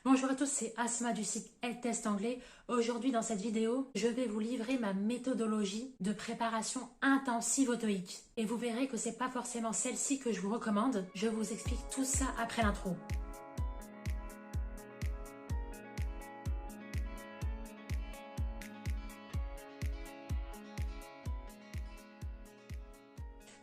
Bonjour à tous, c'est Asma du site Helptest Anglais. Aujourd'hui dans cette vidéo, je vais vous livrer ma méthodologie de préparation intensive au TOEIC. Et vous verrez que c'est pas forcément celle-ci que je vous recommande. Je vous explique tout ça après l'intro.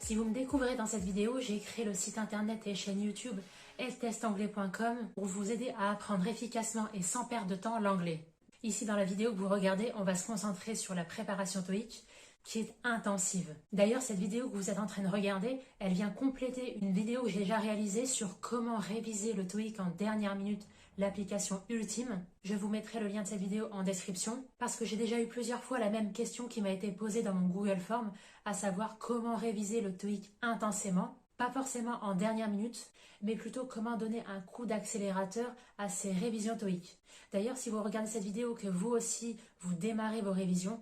Si vous me découvrez dans cette vidéo, j'ai créé le site internet et chaîne YouTube helptestanglais.com pour vous aider à apprendre efficacement et sans perdre de temps l'anglais. Ici dans la vidéo que vous regardez, on va se concentrer sur la préparation TOEIC qui est intensive. D'ailleurs, cette vidéo que vous êtes en train de regarder, elle vient compléter une vidéo que j'ai déjà réalisée sur comment réviser le TOEIC en dernière minute, l'application ultime. Je vous mettrai le lien de cette vidéo en description parce que j'ai déjà eu plusieurs fois la même question qui m'a été posée dans mon Google Form, à savoir comment réviser le TOEIC intensément. Pas forcément en dernière minute, mais plutôt comment donner un coup d'accélérateur à ces révisions TOEIC. D'ailleurs, si vous regardez cette vidéo, que vous aussi, vous démarrez vos révisions,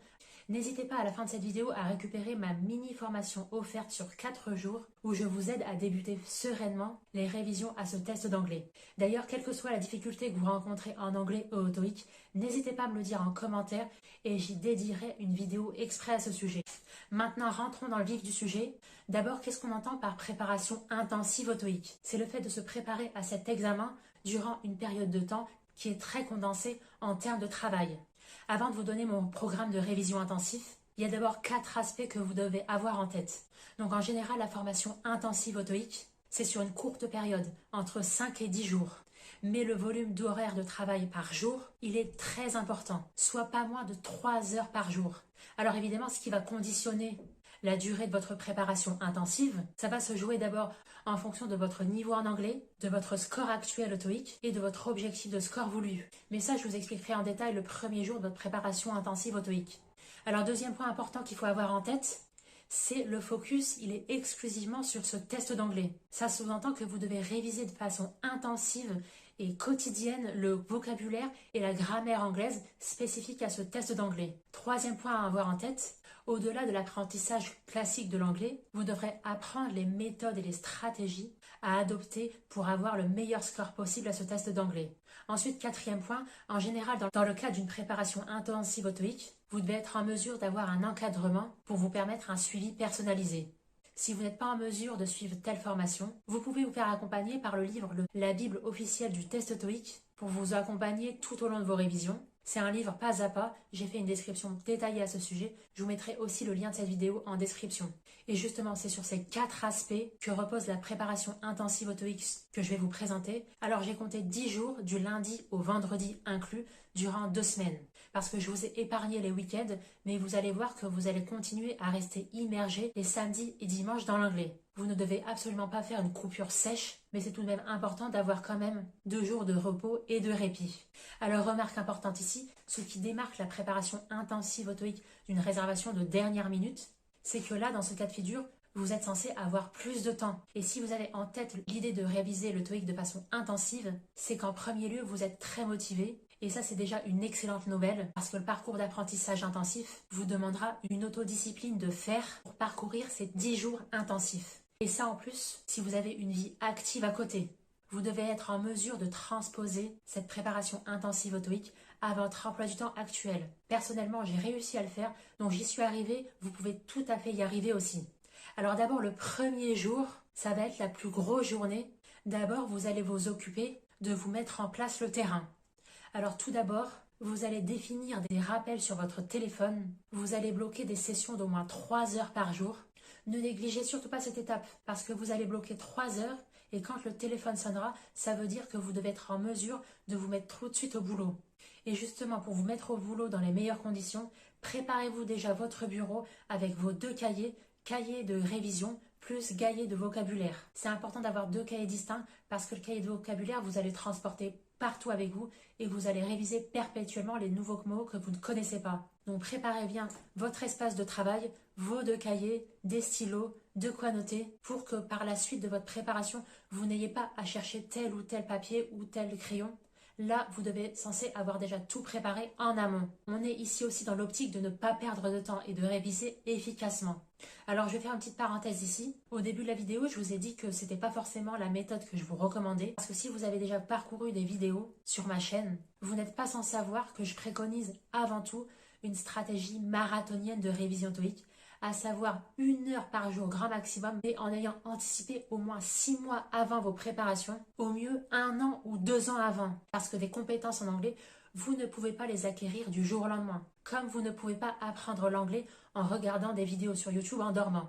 n'hésitez pas à la fin de cette vidéo à récupérer ma mini-formation offerte sur 4 jours où je vous aide à débuter sereinement les révisions à ce test d'anglais. D'ailleurs, quelle que soit la difficulté que vous rencontrez en anglais ou au TOEIC, n'hésitez pas à me le dire en commentaire et j'y dédierai une vidéo exprès à ce sujet. Maintenant, rentrons dans le vif du sujet. D'abord, qu'est-ce qu'on entend par préparation intensive au TOEIC? C'est le fait de se préparer à cet examen durant une période de temps qui est très condensée en termes de travail. Avant de vous donner mon programme de révision intensif, il y a d'abord 4 aspects que vous devez avoir en tête. Donc en général, la formation intensive au TOEIC, c'est sur une courte période, entre 5 et 10 jours. Mais le volume d'horaire de travail par jour, il est très important, soit pas moins de 3 heures par jour. Alors évidemment, ce qui va conditionner la durée de votre préparation intensive, ça va se jouer d'abord en fonction de votre niveau en anglais, de votre score actuel au TOEIC et de votre objectif de score voulu. Mais ça, je vous expliquerai en détail le premier jour de votre préparation intensive au TOEIC. Alors, deuxième point important qu'il faut avoir en tête, c'est le focus, il est exclusivement sur ce test d'anglais. Ça sous-entend que vous devez réviser de façon intensive et quotidienne le vocabulaire et la grammaire anglaise spécifiques à ce test d'anglais. Troisième point à avoir en tête, au-delà de l'apprentissage classique de l'anglais, vous devrez apprendre les méthodes et les stratégies à adopter pour avoir le meilleur score possible à ce test d'anglais. Ensuite, quatrième point, en général, dans le cadre d'une préparation intensive au TOEIC, vous devez être en mesure d'avoir un encadrement pour vous permettre un suivi personnalisé. Si vous n'êtes pas en mesure de suivre telle formation, vous pouvez vous faire accompagner par le livre La Bible officielle du test TOEIC pour vous accompagner tout au long de vos révisions. C'est un livre pas à pas, j'ai fait une description détaillée à ce sujet, je vous mettrai aussi le lien de cette vidéo en description. Et justement, c'est sur ces 4 aspects que repose la préparation intensive au TOEIC que je vais vous présenter. Alors j'ai compté 10 jours, du lundi au vendredi inclus, durant 2 semaines. Parce que je vous ai épargné les week-ends, mais vous allez voir que vous allez continuer à rester immergé les samedis et dimanches dans l'anglais. Vous ne devez absolument pas faire une coupure sèche, mais c'est tout de même important d'avoir quand même 2 jours de repos et de répit. Alors remarque importante ici, ce qui démarque la préparation intensive au TOEIC d'une réservation de dernière minute, c'est que là, dans ce cas de figure, vous êtes censé avoir plus de temps. Et si vous avez en tête l'idée de réviser le TOEIC de façon intensive, c'est qu'en premier lieu, vous êtes très motivé. Et ça, c'est déjà une excellente nouvelle parce que le parcours d'apprentissage intensif vous demandera une autodiscipline de fer pour parcourir ces 10 jours intensifs. Et ça, en plus, si vous avez une vie active à côté, vous devez être en mesure de transposer cette préparation intensive au TOEIC à votre emploi du temps actuel. Personnellement, j'ai réussi à le faire, donc j'y suis arrivée, vous pouvez tout à fait y arriver aussi. Alors d'abord, le premier jour, ça va être la plus grosse journée. D'abord, vous allez vous occuper de vous mettre en place le terrain. Alors tout d'abord, vous allez définir des rappels sur votre téléphone. Vous allez bloquer des sessions d'au moins 3 heures par jour. Ne négligez surtout pas cette étape parce que vous allez bloquer 3 heures et quand le téléphone sonnera, ça veut dire que vous devez être en mesure de vous mettre tout de suite au boulot. Et justement, pour vous mettre au boulot dans les meilleures conditions, préparez-vous déjà votre bureau avec vos 2 cahiers, cahier de révision plus cahier de vocabulaire. C'est important d'avoir 2 cahiers distincts parce que le cahier de vocabulaire, vous allez transporter partout avec vous et vous allez réviser perpétuellement les nouveaux mots que vous ne connaissez pas. Donc préparez bien votre espace de travail, vos 2 cahiers, des stylos, de quoi noter pour que par la suite de votre préparation, vous n'ayez pas à chercher tel ou tel papier ou tel crayon. Là, vous devez censé avoir déjà tout préparé en amont. On est ici aussi dans l'optique de ne pas perdre de temps et de réviser efficacement. Alors, je vais faire une petite parenthèse ici. Au début de la vidéo, je vous ai dit que c'était pas forcément la méthode que je vous recommandais. Parce que si vous avez déjà parcouru des vidéos sur ma chaîne, vous n'êtes pas sans savoir que je préconise avant tout une stratégie marathonienne de révision TOEIC, à savoir 1 heure par jour grand maximum, et en ayant anticipé au moins 6 mois avant vos préparations, au mieux 1 an ou 2 ans avant. Parce que des compétences en anglais, vous ne pouvez pas les acquérir du jour au lendemain. Comme vous ne pouvez pas apprendre l'anglais en regardant des vidéos sur YouTube en dormant.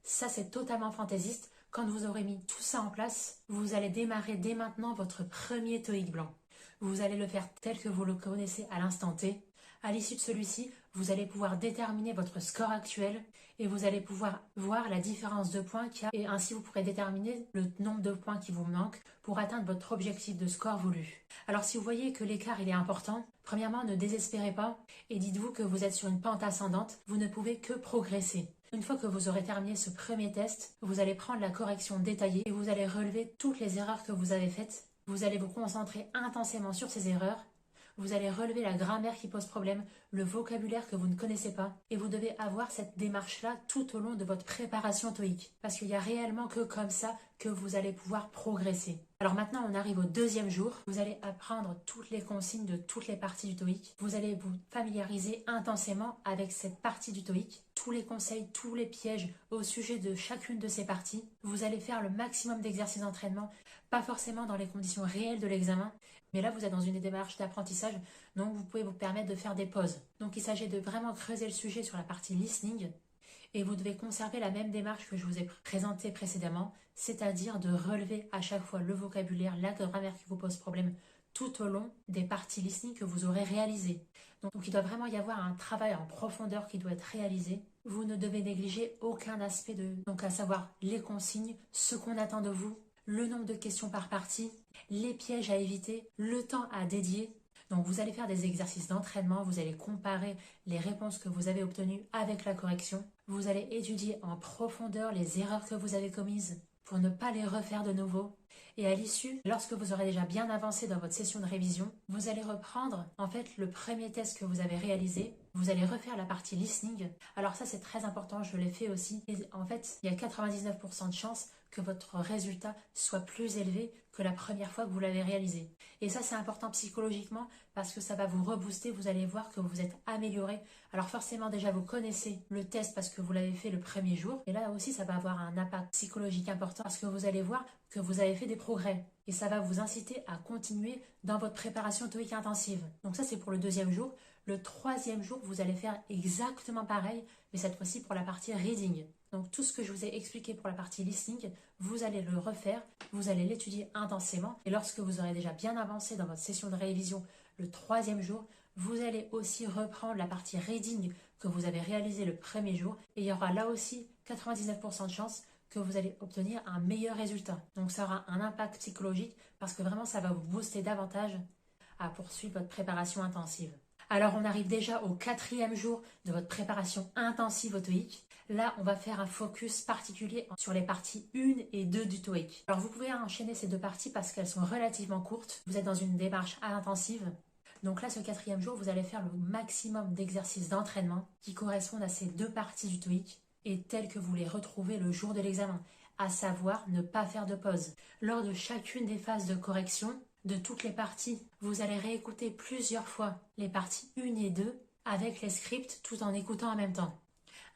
Ça, c'est totalement fantaisiste. Quand vous aurez mis tout ça en place, vous allez démarrer dès maintenant votre premier TOEIC blanc. Vous allez le faire tel que vous le connaissez à l'instant T. À l'issue de celui-ci, vous allez pouvoir déterminer votre score actuel et vous allez pouvoir voir la différence de points qu'il y a, et ainsi vous pourrez déterminer le nombre de points qui vous manquent pour atteindre votre objectif de score voulu. Alors si vous voyez que l'écart il est important, premièrement ne désespérez pas et dites-vous que vous êtes sur une pente ascendante, vous ne pouvez que progresser. Une fois que vous aurez terminé ce premier test, vous allez prendre la correction détaillée et vous allez relever toutes les erreurs que vous avez faites. Vous allez vous concentrer intensément sur ces erreurs. Vous allez relever la grammaire qui pose problème, le vocabulaire que vous ne connaissez pas. Et vous devez avoir cette démarche-là tout au long de votre préparation TOEIC. Parce qu'il n'y a réellement que comme ça que vous allez pouvoir progresser. Alors maintenant, on arrive au deuxième jour. Vous allez apprendre toutes les consignes de toutes les parties du TOEIC. Vous allez vous familiariser intensément avec cette partie du TOEIC. Tous les conseils, tous les pièges au sujet de chacune de ces parties. Vous allez faire le maximum d'exercices d'entraînement, pas forcément dans les conditions réelles de l'examen, mais là vous êtes dans une démarche d'apprentissage, donc vous pouvez vous permettre de faire des pauses. Donc il s'agit de vraiment creuser le sujet sur la partie listening, et vous devez conserver la même démarche que je vous ai présentée précédemment, c'est-à-dire de relever à chaque fois le vocabulaire, la grammaire qui vous pose problème, tout au long des parties listening que vous aurez réalisées. Donc il doit vraiment y avoir un travail en profondeur qui doit être réalisé. Vous ne devez négliger aucun aspect donc à savoir les consignes, ce qu'on attend de vous, le nombre de questions par partie, les pièges à éviter, le temps à dédier. Donc vous allez faire des exercices d'entraînement, vous allez comparer les réponses que vous avez obtenues avec la correction. Vous allez étudier en profondeur les erreurs que vous avez commises pour ne pas les refaire de nouveau. Et à l'issue, lorsque vous aurez déjà bien avancé dans votre session de révision, vous allez reprendre en fait le premier test que vous avez réalisé. Vous allez refaire la partie listening. Alors ça c'est très important, je l'ai fait aussi. Et en fait, il y a 99% de chances que votre résultat soit plus élevé que la première fois que vous l'avez réalisé. Et ça c'est important psychologiquement parce que ça va vous rebooster, vous allez voir que vous êtes amélioré. Alors forcément déjà vous connaissez le test parce que vous l'avez fait le premier jour. Et là aussi ça va avoir un impact psychologique important parce que vous allez voir que vous avez fait des progrès. Et ça va vous inciter à continuer dans votre préparation TOEIC intensive. Donc ça c'est pour le deuxième jour. Le troisième jour, vous allez faire exactement pareil, mais cette fois-ci pour la partie reading. Donc tout ce que je vous ai expliqué pour la partie listening, vous allez le refaire, vous allez l'étudier intensément. Et lorsque vous aurez déjà bien avancé dans votre session de révision le troisième jour, vous allez aussi reprendre la partie reading que vous avez réalisée le premier jour. Et il y aura là aussi 99% de chances que vous allez obtenir un meilleur résultat. Donc ça aura un impact psychologique parce que vraiment ça va vous booster davantage à poursuivre votre préparation intensive. Alors on arrive déjà au 4e jour de votre préparation intensive au TOEIC. Là, on va faire un focus particulier sur les parties 1 et 2 du TOEIC. Alors vous pouvez enchaîner ces deux parties parce qu'elles sont relativement courtes. Vous êtes dans une démarche intensive. Donc là, ce 4e jour, vous allez faire le maximum d'exercices d'entraînement qui correspondent à ces deux parties du TOEIC et telles que vous les retrouvez le jour de l'examen, à savoir ne pas faire de pause. Lors de chacune des phases de correction, de toutes les parties, vous allez réécouter plusieurs fois les parties 1 et 2 avec les scripts tout en écoutant en même temps.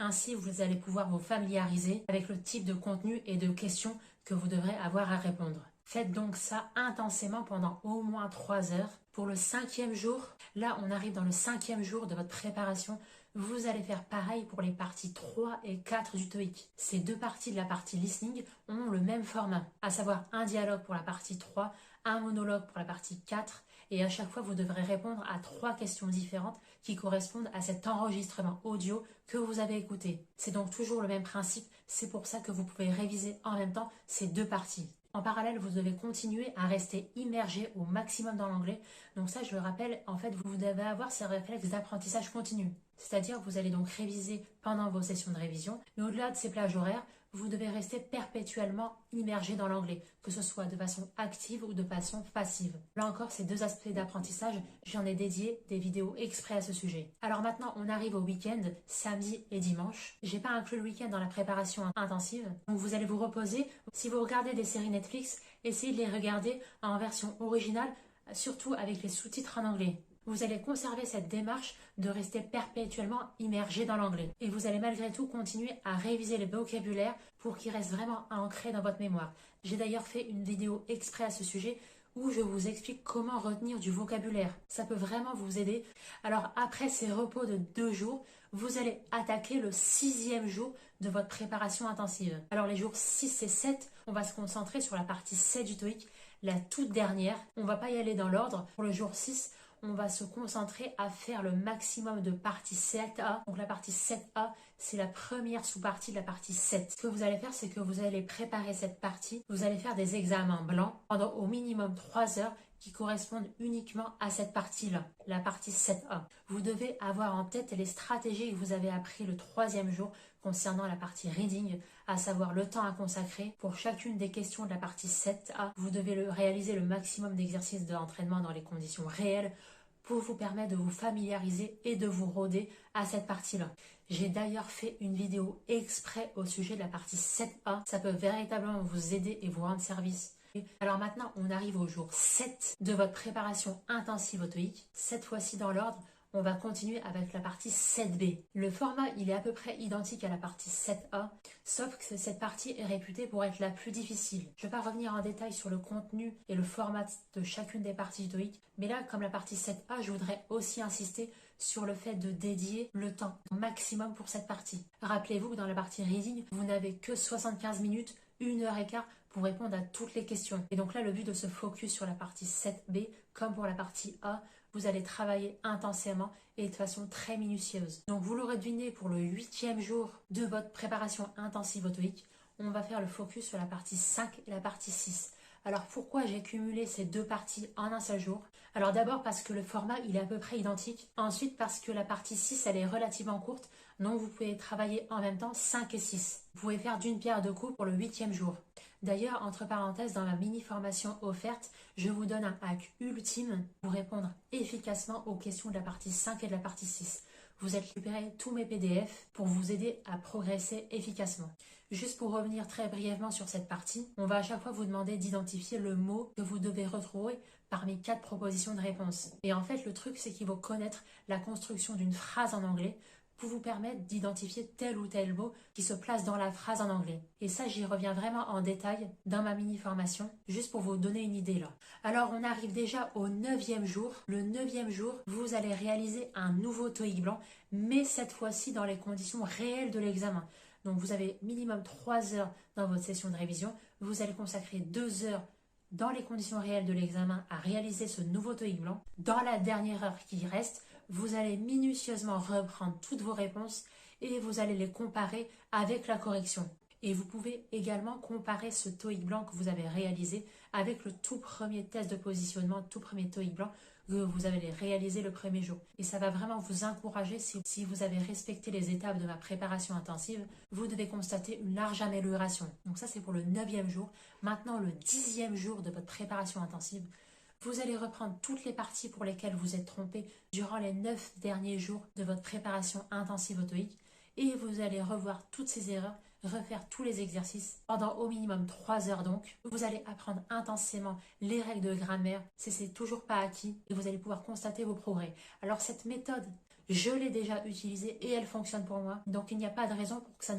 Ainsi, vous allez pouvoir vous familiariser avec le type de contenu et de questions que vous devrez avoir à répondre. Faites donc ça intensément pendant au moins 3 heures. Pour le 5e jour, là on arrive dans le 5e jour de votre préparation, vous allez faire pareil pour les parties 3 et 4 du TOEIC. Ces deux parties de la partie listening ont le même format, à savoir un dialogue pour la partie 3, un monologue pour la partie 4, et à chaque fois vous devrez répondre à 3 questions différentes qui correspondent à cet enregistrement audio que vous avez écouté. C'est donc toujours le même principe, c'est pour ça que vous pouvez réviser en même temps ces deux parties. En parallèle, vous devez continuer à rester immergé au maximum dans l'anglais. Donc ça, je le rappelle, en fait, vous devez avoir ces réflexes d'apprentissage continu. C'est-à-dire que vous allez donc réviser pendant vos sessions de révision. Mais au-delà de ces plages horaires, vous devez rester perpétuellement immergé dans l'anglais, que ce soit de façon active ou de façon passive. Là encore, ces deux aspects d'apprentissage, j'en ai dédié des vidéos exprès à ce sujet. Alors maintenant, on arrive au week-end, samedi et dimanche. J'ai pas inclus le week-end dans la préparation intensive, donc vous allez vous reposer. Si vous regardez des séries Netflix, essayez de les regarder en version originale, surtout avec les sous-titres en anglais. Vous allez conserver cette démarche de rester perpétuellement immergé dans l'anglais. Et vous allez malgré tout continuer à réviser les vocabulaires pour qu'ils restent vraiment ancrés dans votre mémoire. J'ai d'ailleurs fait une vidéo exprès à ce sujet où je vous explique comment retenir du vocabulaire. Ça peut vraiment vous aider. Alors après ces repos de 2 jours, vous allez attaquer le 6e jour de votre préparation intensive. Alors les jours 6 et 7, on va se concentrer sur la partie 7 du TOEIC, la toute dernière. On ne va pas y aller dans l'ordre. Pour le jour 6, on va se concentrer à faire le maximum de partie 7A. Donc la partie 7A, c'est la première sous-partie de la partie 7. Ce que vous allez faire, c'est que vous allez préparer cette partie. Vous allez faire des examens blancs pendant au minimum 3 heures qui correspondent uniquement à cette partie-là, la partie 7A. Vous devez avoir en tête les stratégies que vous avez appris le 3e jour concernant la partie reading, à savoir le temps à consacrer. Pour chacune des questions de la partie 7A, vous devez réaliser le maximum d'exercices d'entraînement dans les conditions réelles pour vous permettre de vous familiariser et de vous roder à cette partie-là. J'ai d'ailleurs fait une vidéo exprès au sujet de la partie 7A. Ça peut véritablement vous aider et vous rendre service. Alors maintenant, on arrive au jour 7 de votre préparation intensive au TOEIC. Cette fois-ci dans l'ordre, on va continuer avec la partie 7B. Le format, il est à peu près identique à la partie 7A, sauf que cette partie est réputée pour être la plus difficile. Je ne vais pas revenir en détail sur le contenu et le format de chacune des parties du TOEIC, mais là, comme la partie 7A, je voudrais aussi insister sur le fait de dédier le temps maximum pour cette partie. Rappelez-vous que dans la partie reading, vous n'avez que 75 minutes, 1h15 pour répondre à toutes les questions. Et donc là, le but de se focus sur la partie 7B, comme pour la partie A, vous allez travailler intensément et de façon très minutieuse. Donc vous l'aurez deviné, pour le 8e jour de votre préparation intensive au TOEIC, on va faire le focus sur la partie 5 et la partie 6. Alors pourquoi j'ai cumulé ces deux parties en un seul jour? Alors d'abord parce que le format il est à peu près identique. Ensuite parce que la partie 6 elle est relativement courte. Donc vous pouvez travailler en même temps 5 et 6. Vous pouvez faire d'une pierre deux coups pour le 8e jour. D'ailleurs, entre parenthèses, dans ma mini-formation offerte, je vous donne un hack ultime pour répondre efficacement aux questions de la partie 5 et de la partie 6. Vous êtes récupéré tous mes PDF pour vous aider à progresser efficacement. Juste pour revenir très brièvement sur cette partie, on va à chaque fois vous demander d'identifier le mot que vous devez retrouver parmi 4 propositions de réponse. Et en fait, le truc, c'est qu'il faut connaître la construction d'une phrase en anglais pour vous permettre d'identifier tel ou tel mot qui se place dans la phrase en anglais. Et ça, j'y reviens vraiment en détail dans ma mini-formation, juste pour vous donner une idée là. Alors, on arrive déjà au 9e jour. Le 9e jour, vous allez réaliser un nouveau TOEIC blanc, mais cette fois-ci dans les conditions réelles de l'examen. Donc, vous avez minimum 3 heures dans votre session de révision. Vous allez consacrer 2 heures dans les conditions réelles de l'examen à réaliser ce nouveau TOEIC blanc. Dans la dernière heure qui reste, vous allez minutieusement reprendre toutes vos réponses et vous allez les comparer avec la correction. Et vous pouvez également comparer ce TOEIC blanc que vous avez réalisé avec le tout premier test de positionnement, tout premier TOEIC blanc que vous avez réalisé le premier jour. Et ça va vraiment vous encourager, si vous avez respecté les étapes de ma préparation intensive, vous devez constater une large amélioration. Donc ça, c'est pour le 9e jour. Maintenant, le 10e jour de votre préparation intensive, vous allez reprendre toutes les parties pour lesquelles vous êtes trompé durant les 9 derniers jours de votre préparation intensive au TOEIC et vous allez revoir toutes ces erreurs, refaire tous les exercices pendant au minimum 3 heures donc. Vous allez apprendre intensément les règles de grammaire, c'est toujours pas acquis et vous allez pouvoir constater vos progrès. Alors cette méthode, je l'ai déjà utilisée et elle fonctionne pour moi, donc il n'y a pas de raison pour que ça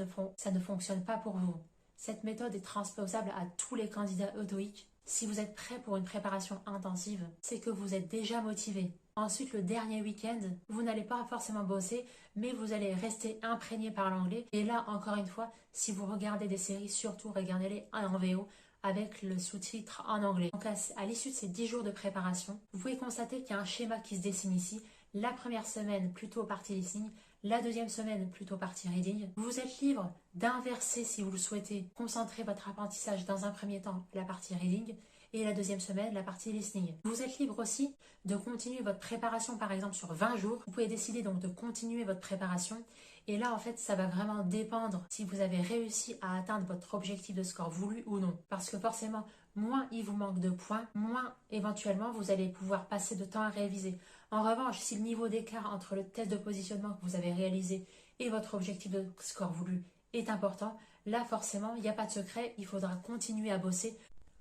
ne fonctionne pas pour vous. Cette méthode est transposable à tous les candidats au TOEIC. Si vous êtes prêt pour une préparation intensive, c'est que vous êtes déjà motivé. Ensuite, le dernier week-end, vous n'allez pas forcément bosser, mais vous allez rester imprégné par l'anglais. Et là, encore une fois, si vous regardez des séries, surtout regardez-les en VO avec le sous-titre en anglais. Donc à l'issue de ces 10 jours de préparation, vous pouvez constater qu'il y a un schéma qui se dessine ici. La première semaine, plutôt partie listening. La deuxième semaine, plutôt partie reading. Vous êtes libre d'inverser, si vous le souhaitez, concentrer votre apprentissage dans un premier temps, la partie reading, et la deuxième semaine, la partie listening. Vous êtes libre aussi de continuer votre préparation, par exemple, sur 20 jours. Vous pouvez décider donc de continuer votre préparation Et là, en fait, ça va vraiment dépendre si vous avez réussi à atteindre votre objectif de score voulu ou non. Parce que forcément, moins il vous manque de points, moins éventuellement vous allez pouvoir passer de temps à réviser. En revanche, si le niveau d'écart entre le test de positionnement que vous avez réalisé et votre objectif de score voulu est important, là forcément, il n'y a pas de secret, il faudra continuer à bosser,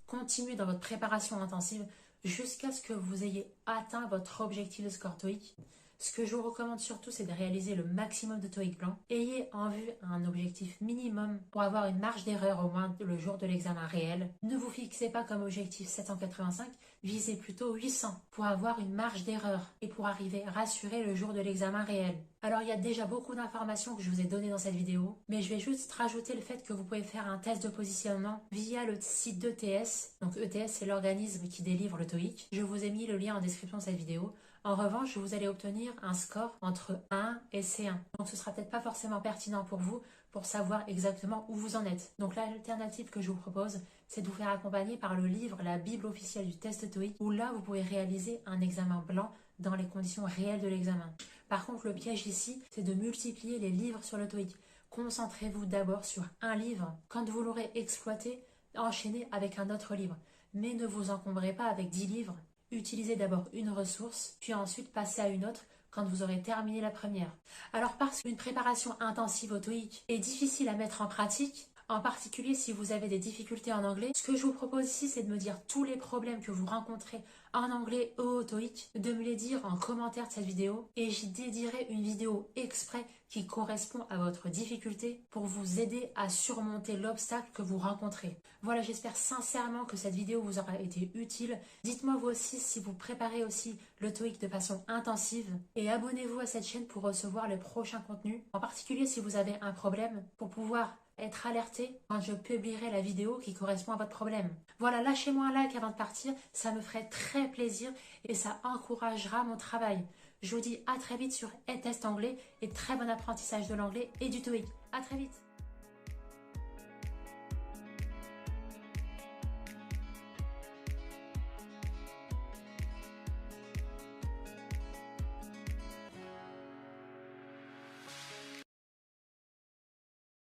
continuer dans votre préparation intensive jusqu'à ce que vous ayez atteint votre objectif de score TOEIC. Ce que je vous recommande surtout, c'est de réaliser le maximum de TOEIC blanc. Ayez en vue un objectif minimum pour avoir une marge d'erreur au moins le jour de l'examen réel. Ne vous fixez pas comme objectif 785, visez plutôt 800 pour avoir une marge d'erreur et pour arriver rassuré le jour de l'examen réel. Alors il y a déjà beaucoup d'informations que je vous ai données dans cette vidéo, mais je vais juste rajouter le fait que vous pouvez faire un test de positionnement via le site d'ETS. Donc ETS, c'est l'organisme qui délivre le TOEIC. Je vous ai mis le lien en description de cette vidéo. En revanche, vous allez obtenir un score entre 1 et C1. Donc ce ne sera peut-être pas forcément pertinent pour vous pour savoir exactement où vous en êtes. Donc l'alternative que je vous propose, c'est de vous faire accompagner par le livre La Bible officielle du test TOEIC, où là, vous pouvez réaliser un examen blanc dans les conditions réelles de l'examen. Par contre, le piège ici, c'est de multiplier les livres sur le TOEIC. Concentrez-vous d'abord sur un livre. Quand vous l'aurez exploité, enchaînez avec un autre livre. Mais ne vous encombrez pas avec 10 livres. Utilisez d'abord une ressource, puis ensuite passez à une autre quand vous aurez terminé la première. Alors parce qu'une préparation intensive au TOEIC est difficile à mettre en pratique, en particulier si vous avez des difficultés en anglais, ce que je vous propose ici, c'est de me dire tous les problèmes que vous rencontrez en anglais ou au TOEIC, de me les dire en commentaire de cette vidéo et j'y dédierai une vidéo exprès qui correspond à votre difficulté pour vous aider à surmonter l'obstacle que vous rencontrez. Voilà, j'espère sincèrement que cette vidéo vous aura été utile. Dites-moi vous aussi si vous préparez aussi le TOEIC de façon intensive et abonnez-vous à cette chaîne pour recevoir les prochains contenus, en particulier si vous avez un problème, pour pouvoir être alerté quand je publierai la vidéo qui correspond à votre problème. Voilà, lâchez-moi un like avant de partir, ça me ferait très plaisir et ça encouragera mon travail. Je vous dis à très vite sur E-Test Anglais et très bon apprentissage de l'anglais et du TOEIC. À très vite.